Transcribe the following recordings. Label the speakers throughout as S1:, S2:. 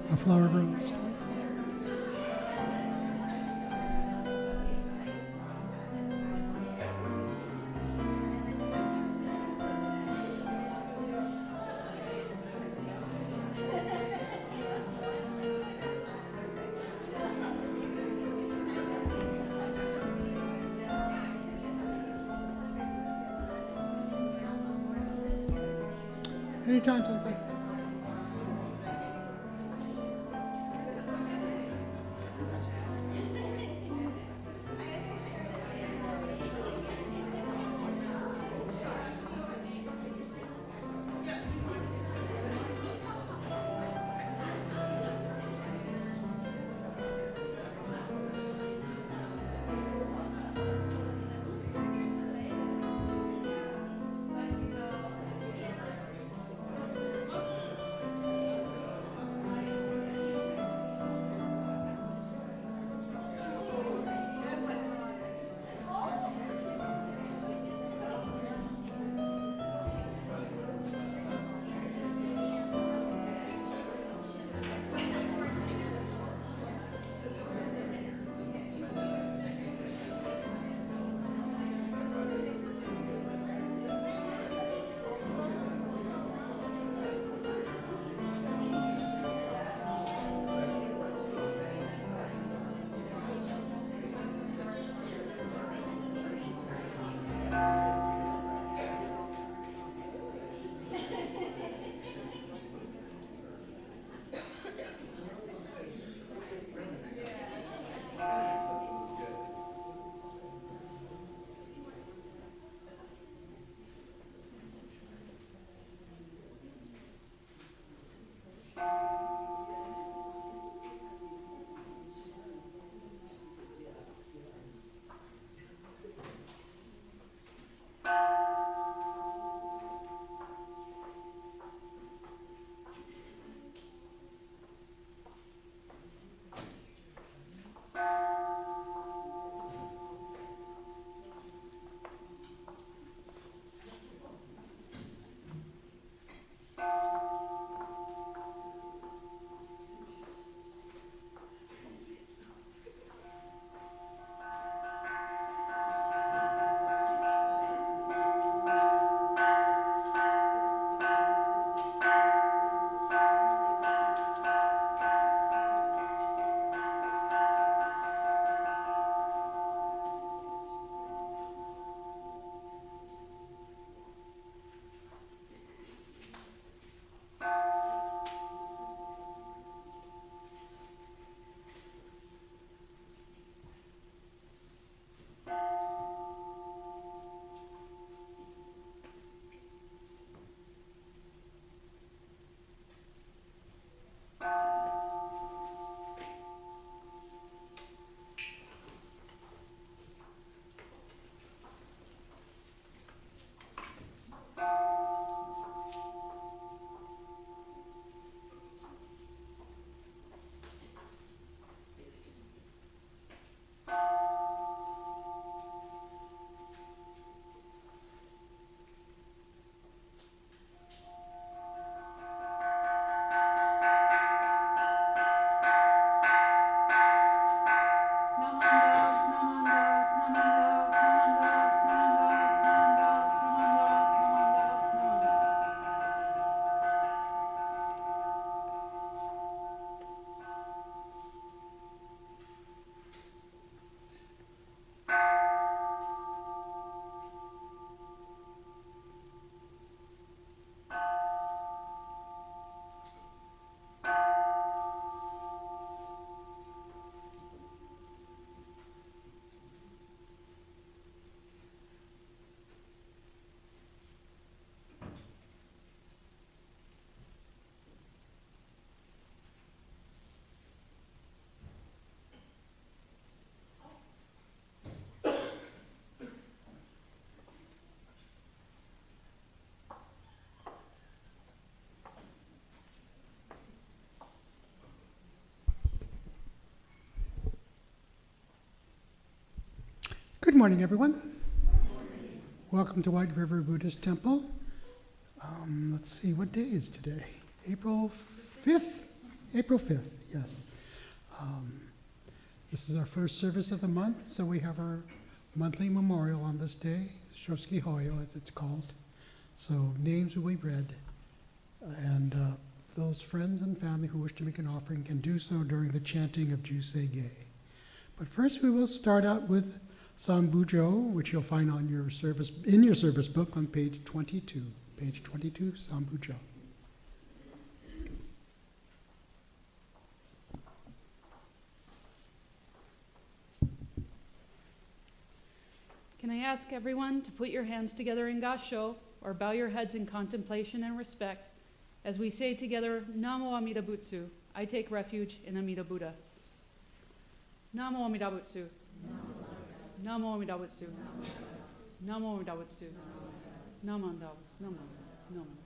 S1: A flower grows. Anytime, Sensei. Good morning, everyone. Welcome to White River Buddhist Temple. Let's see, what day is today? April 5th? April 5th, yes. This is our first service of the month, so we have our monthly memorial on this day, Shotsuki Hoyo, as it's called. So names will be read, and those friends and family who wish to make an offering can do so during the chanting of Jusei-ge. But first we will start out with Sambujo, which you'll find on your service, in your service book on page 22. Page 22, Sambujo.
S2: Can I ask everyone to put your hands together in Gassho, or bow your heads in contemplation and respect, as we say together, Namo Amida Butsu, I take refuge in Amida Buddha. Namo Amida Butsu. Namo Amida Butsu. Namo Amida Butsu. Namo Amida Butsu. Namo Amida Butsu.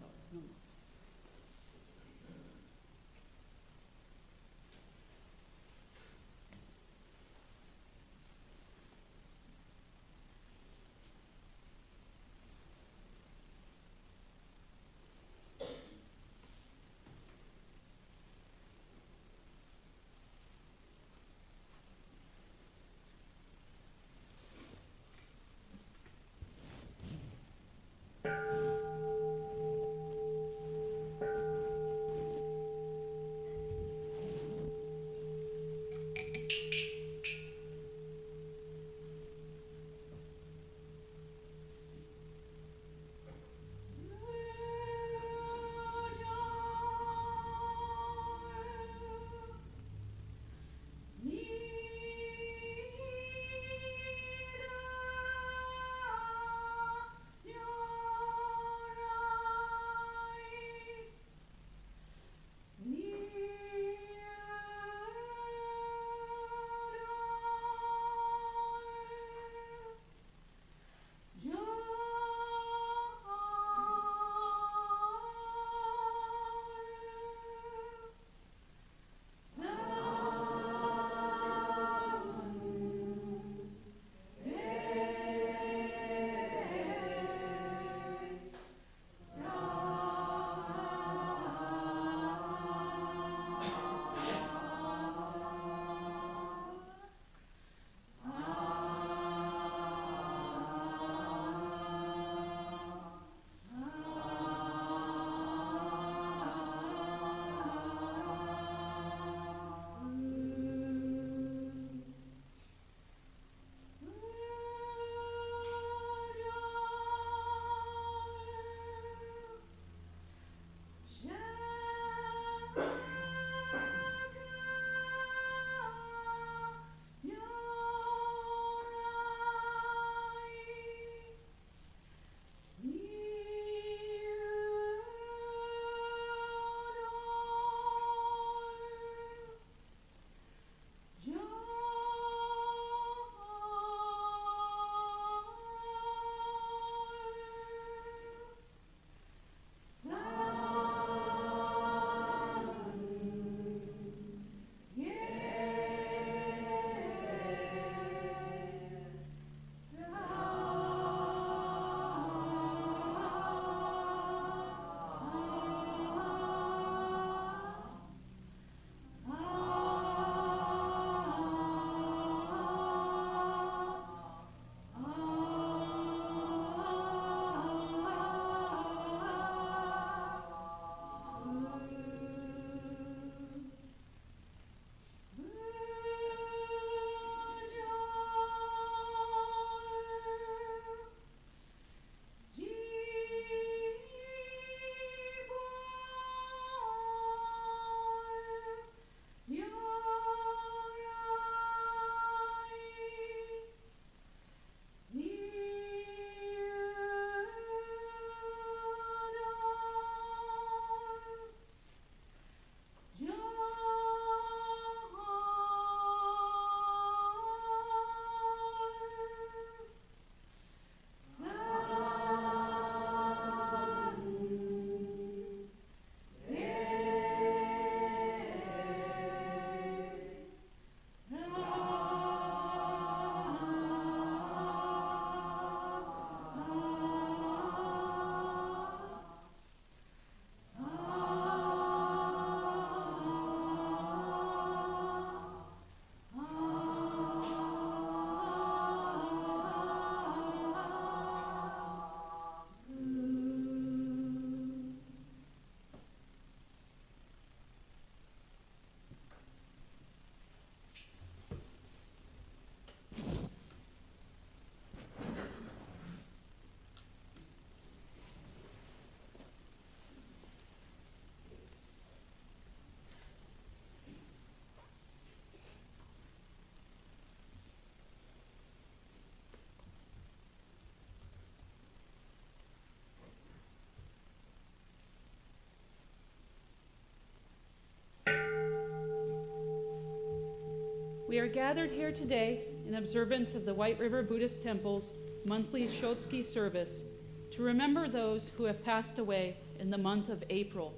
S2: We are gathered here today in observance of the White River Buddhist Temple's monthly Shotsuki service to remember those who have passed away in the month of April.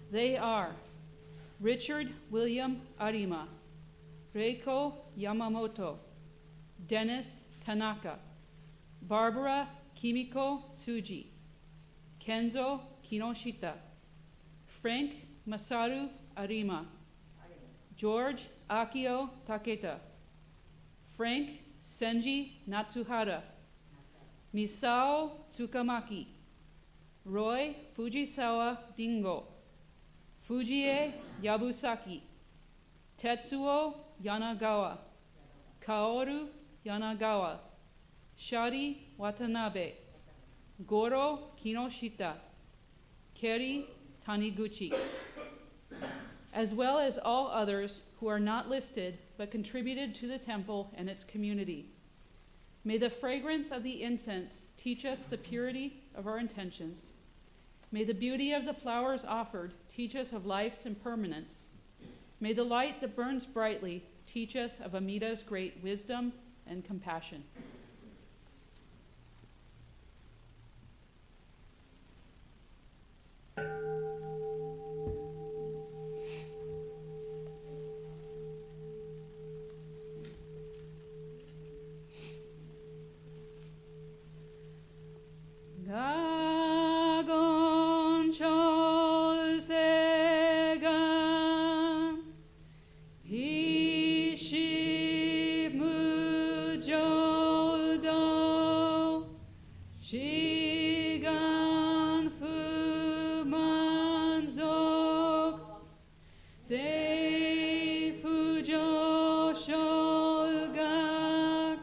S2: They are Richard William Arima, Reiko Yamamoto, Dennis Tanaka, Barbara Kimiko Tsuji, Kenzo Kinoshita, Frank Masaru Arima, George Akio Taketa, Frank Senji Natsuhara, Misao Tsukamaki, Roy Fujisawa Bingo, Fujie Yabusaki, Tetsuo Yanagawa, Kaoru Yanagawa, Shari Watanabe, Goro Kinoshita, Keri Taniguchi, as well as all others who are not listed but contributed to the temple and its community. May the fragrance of the incense teach us the purity of our intentions. May the beauty of the flowers offered teach us of life's impermanence. May the light that burns brightly teach us of Amida's great wisdom and compassion. Gagon chol segan, hishi mujol do, shigan fu manzok, sei fujo shol gak,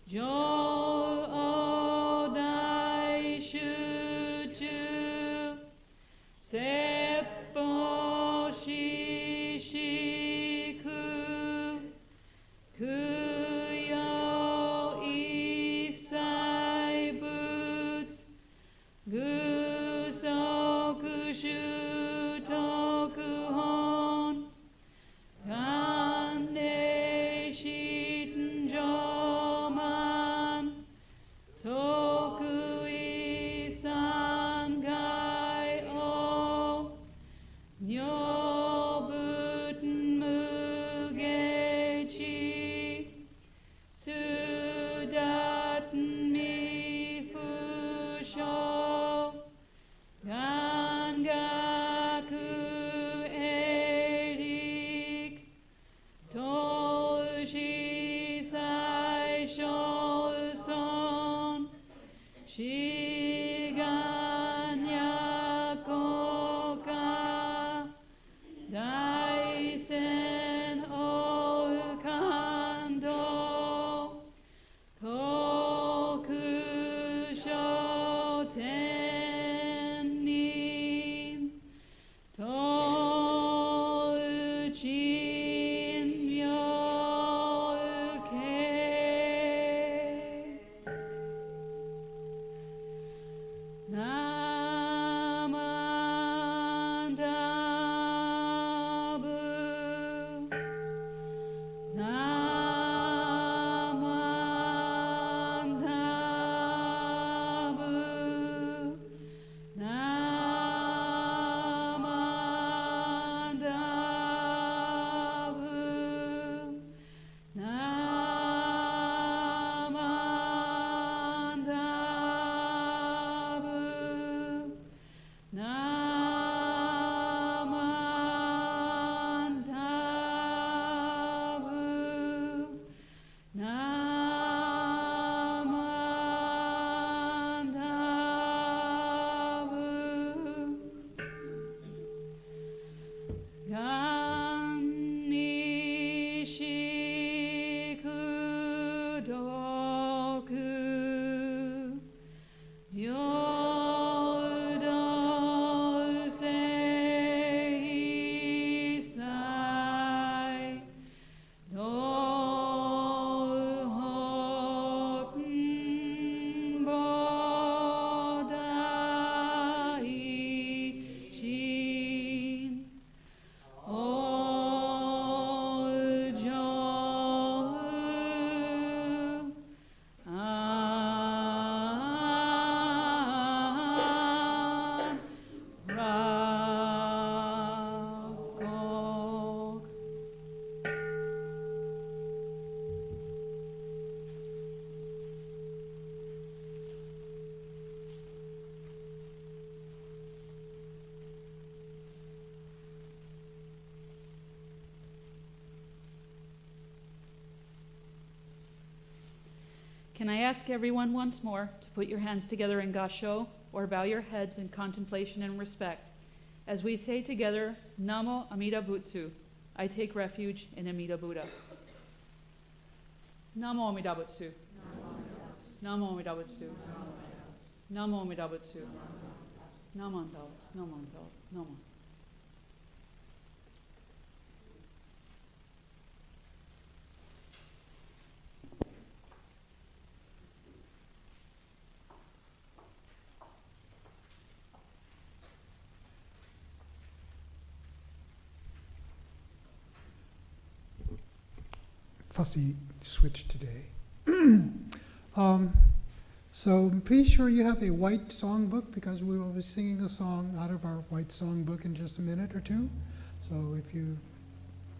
S2: Jo Odai Shuju Can I ask everyone once more to put your hands together in gasho or bow your heads in contemplation and respect as we say together, Namo Amida Butsu, I take refuge in Amida Buddha. Namo Amida Butsu. Namo Amida Butsu. Namo Amida Butsu. Naman Dalas, Naman Dalas, Naman.
S1: Fussy switch today. So be sure you have a white songbook because we will be singing a song out of our white songbook in just a minute or two. So if you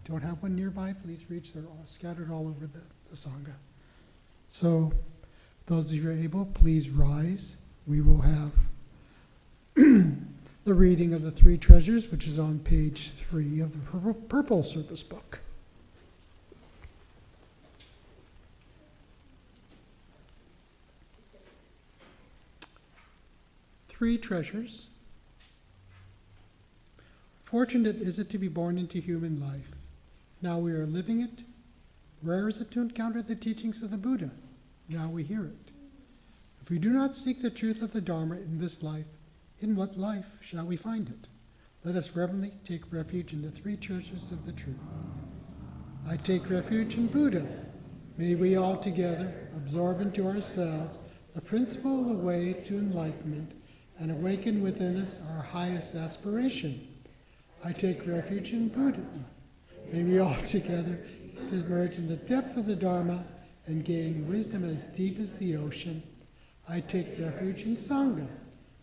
S1: don't have one nearby, please reach. They're all scattered all over the Sangha. So those of you who are able, please rise. We will have the reading of the three treasures, which is on page 3 of the purple service book. Three treasures. Fortunate is it to be born into human life. Now we are living it. Rare is it to encounter the teachings of the Buddha. Now we hear it. If we do not seek the truth of the Dharma in this life, in what life shall we find it? Let us reverently take refuge in the three treasures of the truth. I take refuge in Buddha. May we all together absorb into ourselves the principle of the way to enlightenment and awaken within us our highest aspiration. I take refuge in Buddha. May we all together emerge in the depth of the Dharma and gain wisdom as deep as the ocean. I take refuge in Sangha.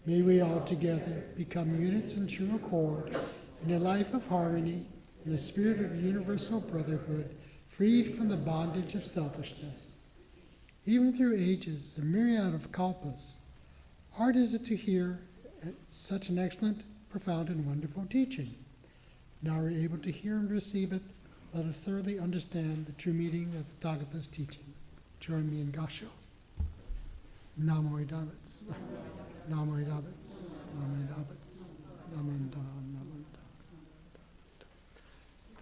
S1: May we all together become units in true accord, in a life of harmony, in the spirit of universal brotherhood, freed from the bondage of selfishness. Even through ages, a myriad of kalpas, hard is it to hear such an excellent, profound, and wonderful teaching. Now we're able to hear and receive it. Let us thoroughly understand the true meaning of the Tathagata's teaching. Join me in Gasho. Namo Idabits. Namo Idabits. Namo Idabits. Namanda. Namanda.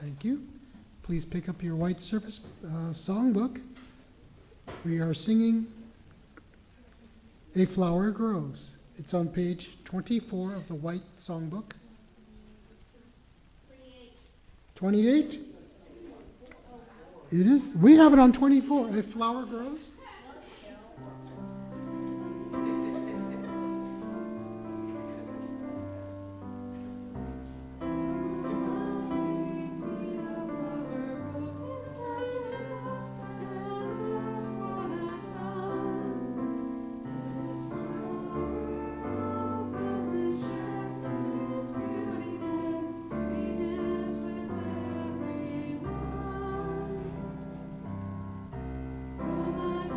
S1: Thank you. Please pick up your white service songbook. We are singing A Flower Grows. It's on page 24 of the white songbook. 28? It is? We have it on 24. A Flower Grows?
S3: Rama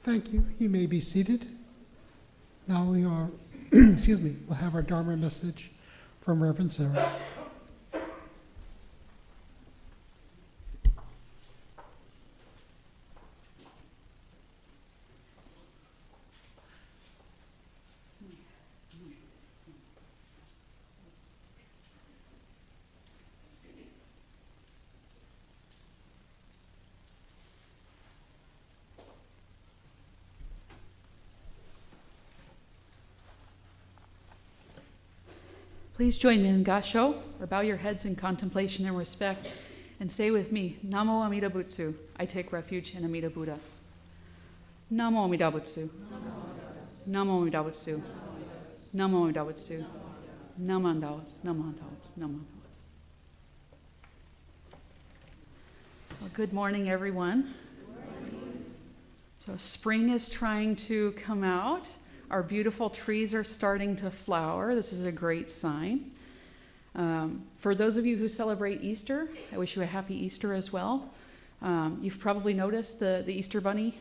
S1: Thank you. You may be seated. Now we are, we'll have our Dharma message from Reverend Sarah.
S2: Please join me in Gasho, or bow your heads in contemplation and respect, and say with me, Namo Amida Butsu, I take refuge in Amida Buddha. Namo Amida Butsu. Namo Amida Butsu. Namo Amida Butsu. Namandawas, Namandawas, Namandawas. Well, good morning, everyone. So spring is trying to come out. Our beautiful trees are starting to flower. This is a great sign. For those of you who celebrate Easter, I wish you a happy Easter as well. You've probably noticed the Easter bunny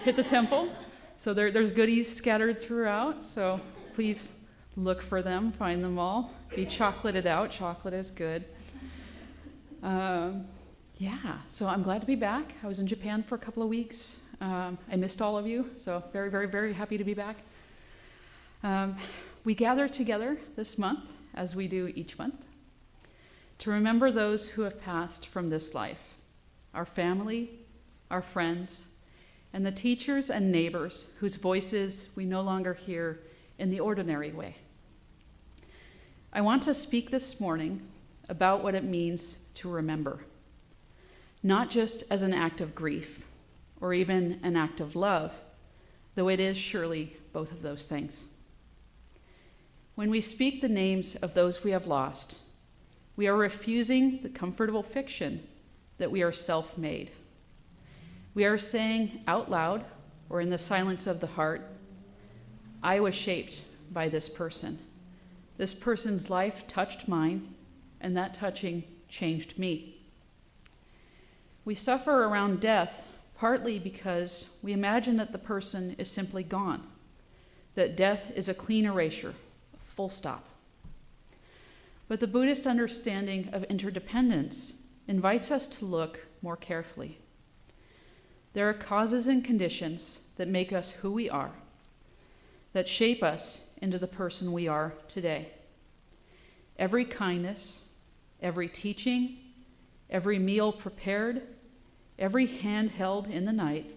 S2: hit the temple. So there's goodies scattered throughout. So please look for them, find them all. Be chocolated out. Chocolate is good. So I'm glad to be back. I was in Japan for a couple of weeks. I missed all of you, so very, very, very happy to be back. We gather together this month, as we do each month, to remember those who have passed from this life, our family, our friends, and the teachers and neighbors whose voices we no longer hear in the ordinary way. I want to speak this morning about what it means to remember, not just as an act of grief, or even an act of love, though it is surely both of those things. When we speak the names of those we have lost, we are refusing the comfortable fiction that we are self-made. We are saying out loud, or in the silence of the heart, I was shaped by this person. This person's life touched mine, and that touching changed me. We suffer around death partly because we imagine that the person is simply gone, that death is a clean erasure, a full stop. But the Buddhist understanding of interdependence invites us to look more carefully. There are causes and conditions that make us who we are, that shape us into the person we are today. Every kindness, every teaching, every meal prepared, every hand held in the night,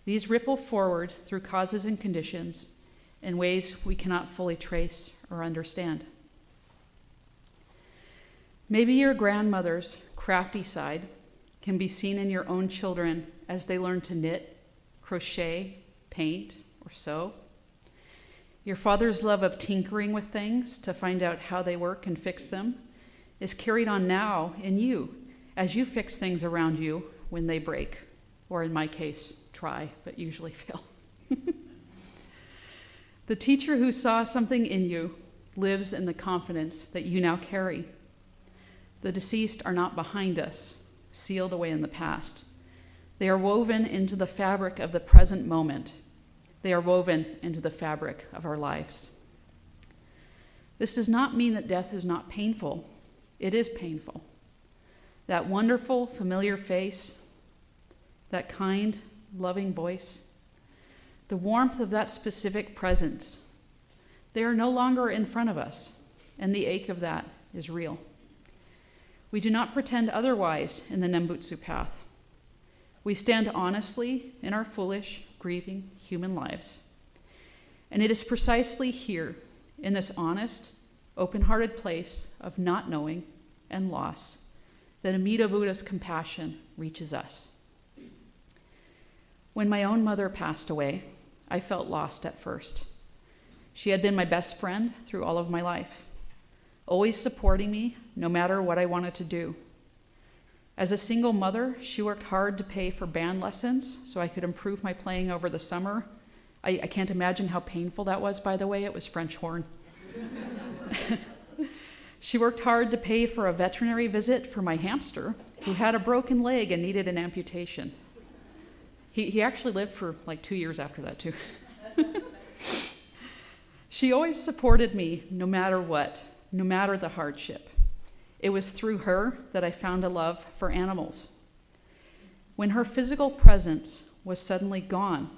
S2: these ripple forward through causes and conditions in ways we cannot fully trace or understand. Maybe your grandmother's crafty side can be seen in your own children as they learn to knit, crochet, paint, or sew. Your father's love of tinkering with things to find out how they work and fix them is carried on now in you as you fix things around you when they break, or in my case, try, but usually fail. The teacher who saw something in you lives in the confidence that you now carry. The deceased are not behind us, sealed away in the past. They are woven into the fabric of the present moment. They are woven into the fabric of our lives. This does not mean that death is not painful. It is painful. That wonderful, familiar face, that kind, loving voice, the warmth of that specific presence, they are no longer in front of us, and the ache of that is real. We do not pretend otherwise in the Nembutsu path. We stand honestly in our foolish, grieving human lives. And it is precisely here, in this honest, open-hearted place of not knowing and loss, that Amida Buddha's compassion reaches us. When my own mother passed away, I felt lost at first. She had been my best friend through all of my life, always supporting me no matter what I wanted to do. As a single mother, she worked hard to pay for band lessons so I could improve my playing over the summer. I can't imagine how painful that was, by the way. It was French horn. She worked hard to pay for a veterinary visit for my hamster, who had a broken leg and needed an amputation. He actually lived for like 2 years after that, too. She always supported me no matter what, no matter the hardship. It was through her that I found a love for animals. When her physical presence was suddenly gone,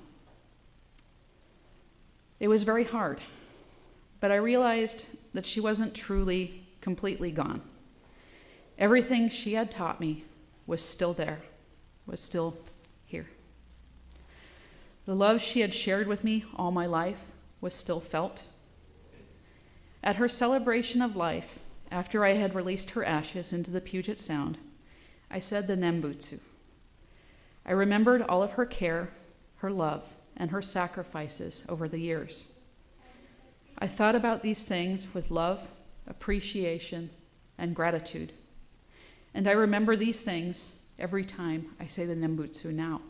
S2: it was very hard, but I realized that she wasn't truly, completely gone. Everything she had taught me was still there, was still here. The love she had shared with me all my life was still felt. At her celebration of life, after I had released her ashes into the Puget Sound, I said the Nembutsu. I remembered all of her care, her love, and her sacrifices over the years. I thought about these things with love, appreciation, and gratitude. And I remember these things every time I say the Nembutsu now.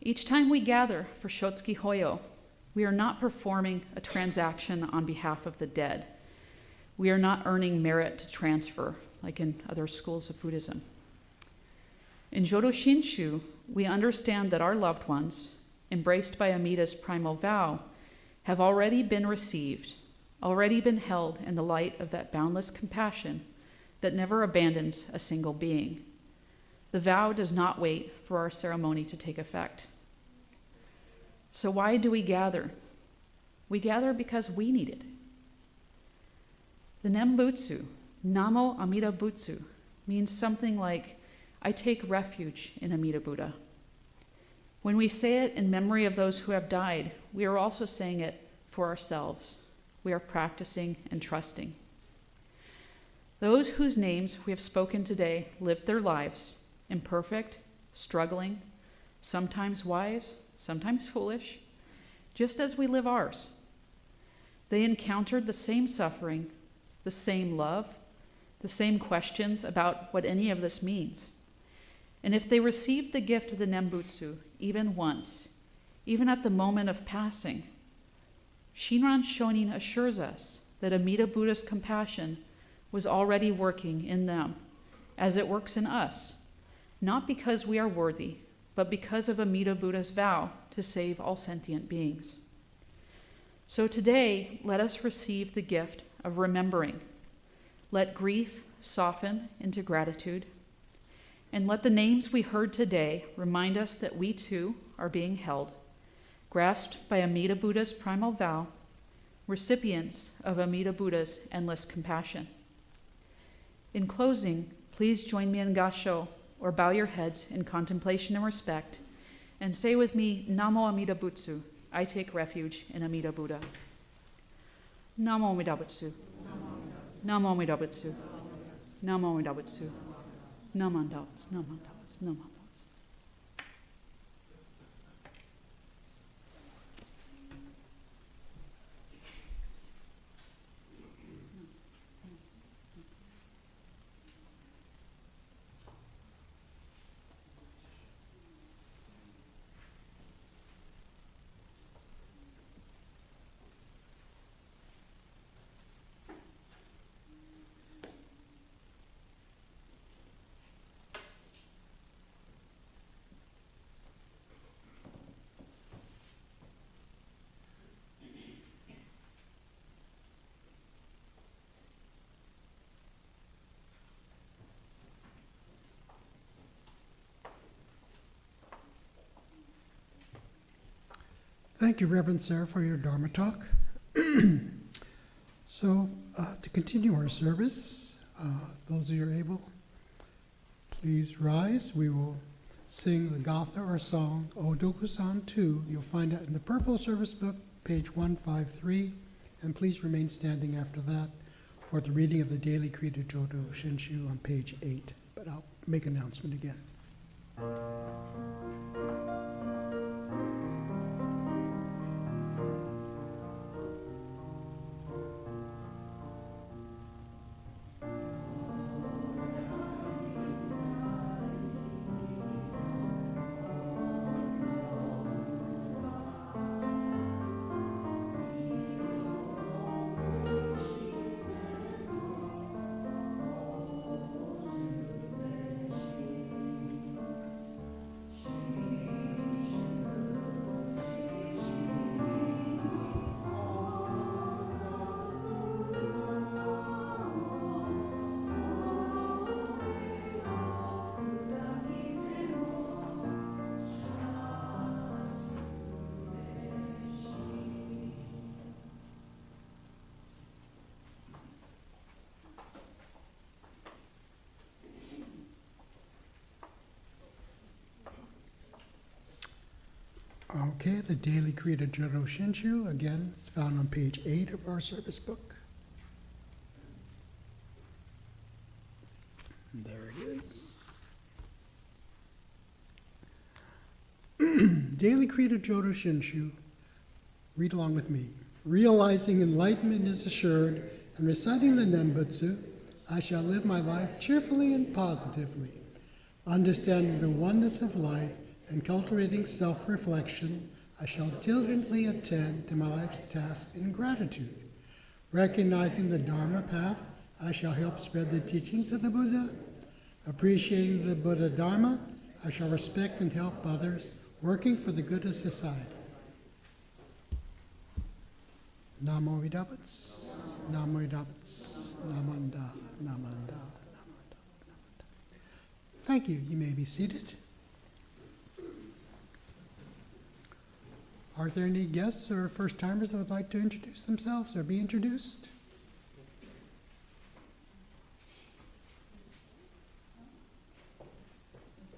S2: Each time we gather for Shotsuki Hoyo, we are not performing a transaction on behalf of the dead. We are not earning merit to transfer, like in other schools of Buddhism. In Jodo Shinshu, we understand that our loved ones, embraced by Amida's primal vow, have already been received, already been held in the light of that boundless compassion that never abandons a single being. The vow does not wait for our ceremony to take effect. So why do we gather? We gather because we need it. The Nembutsu, Namo Amida Butsu, means something like, I take refuge in Amida Buddha. When we say it in memory of those who have died, we are also saying it for ourselves. We are practicing and trusting. Those whose names we have spoken today lived their lives, imperfect, struggling, sometimes wise, sometimes foolish, just as we live ours. They encountered the same suffering, the same love, the same questions about what any of this means. And if they received the gift of the Nembutsu even once, even at the moment of passing, Shinran Shonin assures us that Amida Buddha's compassion was already working in them, as it works in us, not because we are worthy, but because of Amida Buddha's vow to save all sentient beings. So today, let us receive the gift of remembering. Let grief soften into gratitude, and let the names we heard today remind us that we too are being held, grasped by Amida Buddha's primal vow, recipients of Amida Buddha's endless compassion. In closing, please join me in Gassho, or bow your heads in contemplation and respect, and say with me, Namo Amida Butsu, I take refuge in Amida Buddha. Namo Amida Butsu. Namo Amida Butsu. Namo Amida Butsu. Namandalas, namandalas, namandalas.
S1: Thank you, Reverend Sarah, for your Dharma talk. So, to continue our service, those of you who are able, please rise. We will sing the Gatha or song, Odoku-san 2. You'll find it in the Purple Service Book, page 153. And please remain standing after that for the reading of the Daily Creed of Jodo Shinshu on page 8. But I'll make an announcement again. Okay, the Daily Credo Jodo Shinshu, again, it's found on page 8 of our service book. There it is. Daily Credo Jodo Shinshu, read along with me. Realizing enlightenment is assured and reciting the Nembutsu, I shall live my life cheerfully and positively. Understanding the oneness of life and cultivating self-reflection, I shall diligently attend to my life's task in gratitude. Recognizing the Dharma path, I shall help spread the teachings of the Buddha. Appreciating the Buddha Dharma, I shall respect and help others, working for the good of society. Namo Vidabats, Namo Vidabats, Namanda, Namanda, Namanda. Thank you. You may be seated. Are there any guests or first-timers that would like to introduce themselves or be introduced?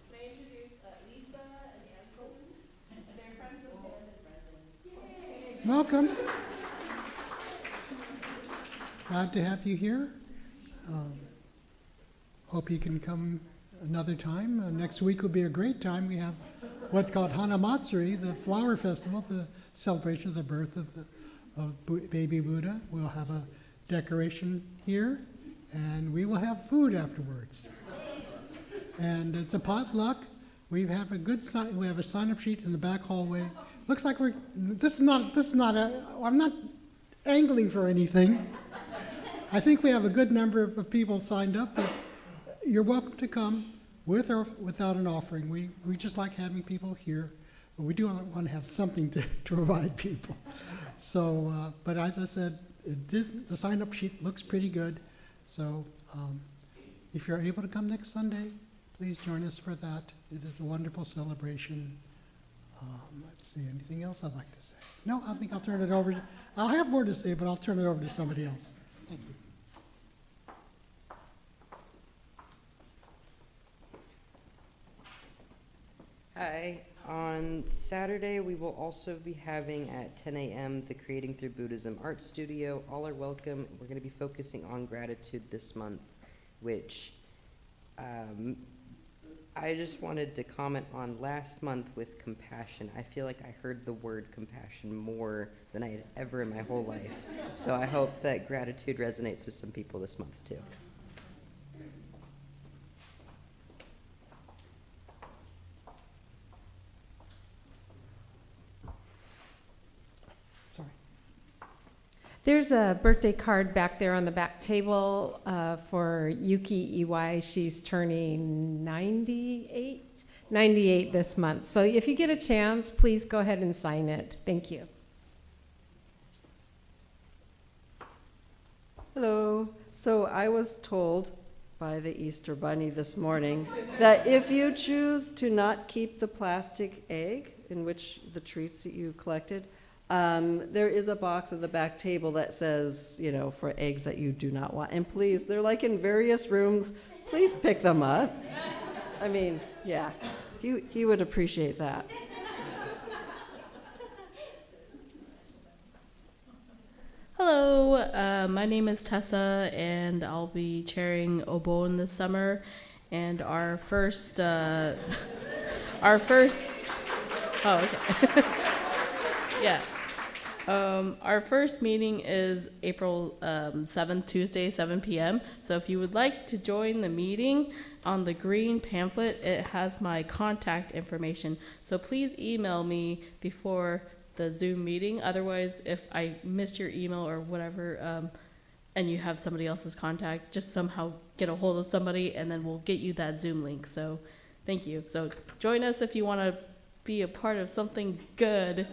S3: Can I introduce Lisa and Ansel? They're friends of Ben and Brendan.
S1: Welcome. Glad to have you here. Hope you can come another time. Next week will be a great time. We have what's called Hanamatsuri, the flower festival, the celebration of the birth of baby Buddha. We'll have a decoration here, and we will have food afterwards. And it's a potluck. We have a good sign. We have a sign-up sheet in the back hallway. Looks like I'm not angling for anything. I think we have a good number of people signed up, but you're welcome to come with or without an offering. We just like having people here, but we do want to have something to provide people. So, but as I said, the sign-up sheet looks pretty good. So if you're able to come next Sunday, please join us for that. It is a wonderful celebration. Let's see, anything else I'd like to say? No, I think I'll turn it over. I'll have more to say, but I'll turn it over to somebody else. Thank you.
S4: Hi. On Saturday, we will also be having at 10 a.m. the Creating Through Buddhism Art Studio. All are welcome. We're going to be focusing on gratitude this month, which I just wanted to comment on last month with compassion. I feel like I heard the word compassion more than I had ever in my whole life. So I hope that gratitude resonates with some people this month too.
S1: Sorry.
S5: There's a birthday card back there on the back table for Yuki Iwai. She's turning 98 this month. So if you get a chance, please go ahead and sign it. Thank you.
S6: Hello. So I was told by the Easter Bunny this morning that if you choose to not keep the plastic egg in which the treats that you collected, there is a box at the back table that says, you know, for eggs that you do not want. And please, they're like in various rooms. Please pick them up. I mean, yeah, he would appreciate that.
S3: Hello, my name is Tessa, and I'll be chairing Obon this summer. And our first, oh, okay. Yeah. Our first meeting is April 7th, Tuesday, 7 p.m. So if you would like to join the meeting, on the green pamphlet, it has my contact information. So please email me before the Zoom meeting. Otherwise, if I miss your email or whatever, and you have somebody else's contact, just somehow get a hold of somebody, and then we'll get you that Zoom link. So thank you. So join us if you want to be a part of something good.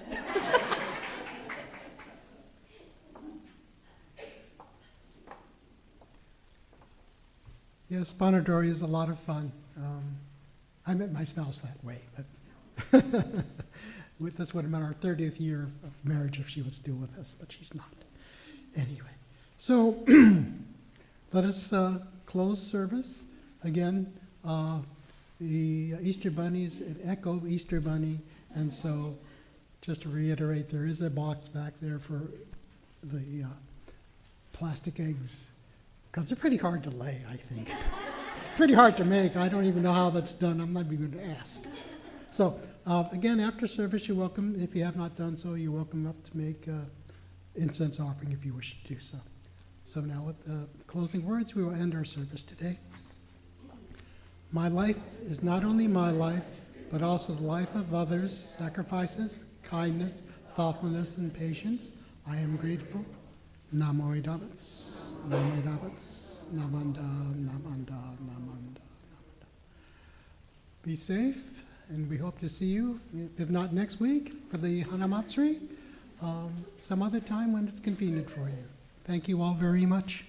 S1: Yes, Bonadori is a lot of fun. I met my spouse that way, but this would have been our 30th year of marriage if she was still with us, but she's not. Anyway, so let us close service. Again, the Easter Bunny's an echo Easter Bunny, and so just to reiterate, there is a box back there for the plastic eggs, because they're pretty hard to lay, I think. Pretty hard to make. I don't even know how that's done. I'm not even going to ask. So, again, after service, you're welcome. If you have not done so, you're welcome up to make incense offering if you wish to do so. So now with closing words, we will end our service today. My life is not only my life, but also the life of others, sacrifices, kindness, thoughtfulness, and patience. I am grateful. Namo Idabats, Namo Idabats, Namanda, Namanda, Namanda, Namanda. Be safe, and we hope to see you, if not next week, for the Hanamatsuri, some other time when it's convenient for you. Thank you all very much.